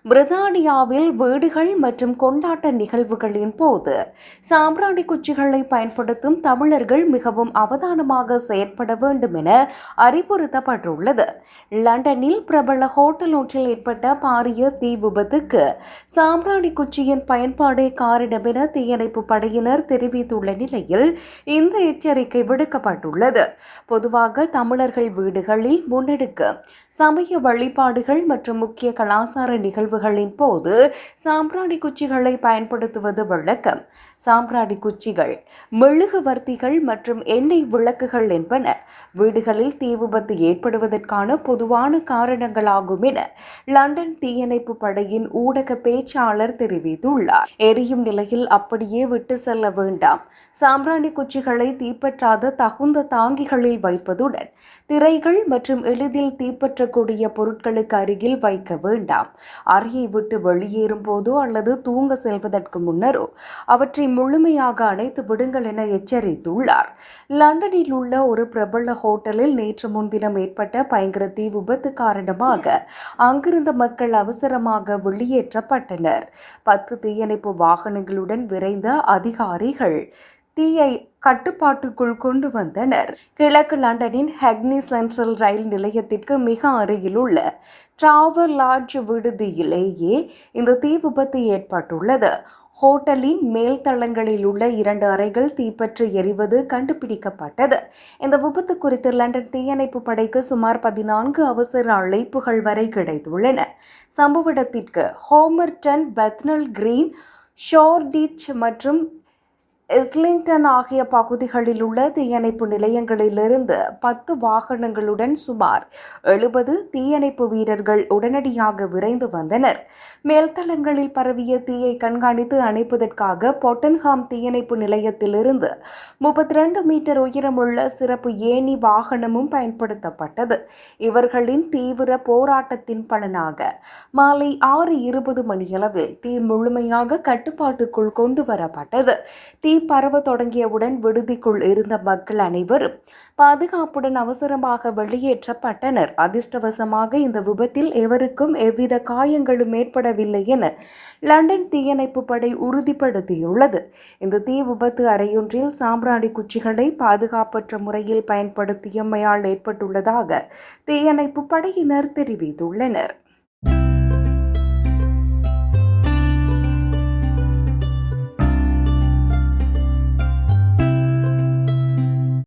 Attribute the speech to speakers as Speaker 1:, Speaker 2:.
Speaker 1: பிரித்தானியாவில் வீடுகள் மற்றும் கொண்டாட்ட நிகழ்வுகளின் போது சாம்பிராணி குச்சிகளை பயன்படுத்தும் தமிழர்கள் மிகவும் அவதானமாக செயற்பட வேண்டும் என அறிவுறுத்தப்பட்டுள்ளது. லண்டனில் பிரபல ஹோட்டல் ஒன்றில் ஏற்பட்ட பாரிய தீ விபத்துக்கு சாம்பிராணி குச்சியின் பயன்பாடே காரணம் என தீயணைப்பு படையினர் தெரிவித்துள்ள நிலையில் இந்த எச்சரிக்கை விடுக்கப்பட்டுள்ளது. பொதுவாக தமிழர்கள் வீடுகளில் முன்னெடுக்கும் சமய வழிபாடுகள் மற்றும் முக்கிய கலாச்சார நிகழ்வுகளின் போது சாம்பிராணி குச்சிகளை பயன்படுத்துவது வழக்கம். சாம்பிராணி குச்சிகள், மெழுகுவர்த்திகள் மற்றும் எண்ணெய் விளக்குகள் என்பன வீடுகளில் தீ விபத்து ஏற்படுவதற்கான பொதுவான காரணங்களாகும் என லண்டன் தீயணைப்பு படையின் ஊடக பேச்சாளர் தெரிவித்துள்ளார். எரியும் நிலையில் அப்படியே விட்டு செல்ல வேண்டாம். சாம்பிராணி குச்சிகளை தீப்பற்றாத தகுந்த தாங்கிகளில் வைப்பதுடன் திரைகள் மற்றும் எளிதில் தீப்பற்றக்கூடிய பொருட்களுக்கு அருகில் வைக்க வேண்டாம். அறையை விட்டு வெளியேறும் போதோ அல்லது தூங்க செல்வதற்கு முன்னரோ அவற்றை முழுமையாக அணைத்து விடுங்கள் என எச்சரித்துள்ளார். லண்டனில் உள்ள ஒரு பிரபல ஹோட்டலில் நேற்று முன்தினம் ஏற்பட்ட பயங்கர தீ விபத்து காரணமாக அங்கிருந்த மக்கள் அவசரமாக வெளியேற்றப்பட்டனர். 10 தீயணைப்பு வாகனங்களுடன் விரைந்த அதிகாரிகள் தீயை கட்டுப்பாட்டுக்குள் கொண்டு வந்தனர். கிழக்கு லண்டனின் ஹெக்னி சென்ட்ரல் ரயில் நிலையத்திற்கு மிக அருகில் உள்ள டாவர் லாட்ஜ் விடுதியிலேயே இந்த தீ விபத்து ஏற்பட்டுள்ளது. ஹோட்டலின் மேல் தளங்களில் உள்ள 2 அறைகள் தீப்பற்றி எரிவது கண்டுபிடிக்கப்பட்டது. இந்த விபத்து குறித்து லண்டன் தீயணைப்பு படைக்கு சுமார் 14 அவசர அழைப்புகள் வரை கிடைத்துள்ளன. சம்பவ இடத்திற்கு ஹோமர்டன், பெத்னல் கிரீன், ஷோர்டிச் மற்றும் இஸ்லிங்டன் ஆகிய பகுதிகளில் உள்ள தீயணைப்பு நிலையங்களிலிருந்து 10 வாகனங்களுடன் சுமார் 70 தீயணைப்பு வீரர்கள் உடனடியாக விரைந்து வந்தனர். மேல்தளங்களில் பரவிய தீயை கண்காணித்து அணைப்பதற்காக பொட்டன்ஹாம் தீயணைப்பு நிலையத்திலிருந்து 32 மீட்டர் உயரமுள்ள சிறப்பு ஏணி வாகனமும் பயன்படுத்தப்பட்டது. இவர்களின் தீவிர போராட்டத்தின் பலனாக மாலை 6:20 மணியளவில் தீ முழுமையாக கட்டுப்பாட்டுக்குள் கொண்டு வரப்பட்டது. தீ பரவ தொடங்கியவுடன் விடுதிக்குள் இருந்த மக்கள் அனைவரும் பாதுகாப்புடன் அவசரமாக வெளியேற்றப்பட்டனர். அதிர்ஷ்டவசமாக இந்த விபத்தில் எவருக்கும் எவ்வித காயங்களும் ஏற்படவில்லை என லண்டன் தீயணைப்பு படை உறுதிப்படுத்தியுள்ளது. இந்த தீ விபத்து அறையொன்றில் சாம்பிராணி குச்சிகளை பாதுகாப்பற்ற முறையில் பயன்படுத்தியமையால் ஏற்பட்டுள்ளதாக தீயணைப்பு படையினர் தெரிவித்துள்ளனர்.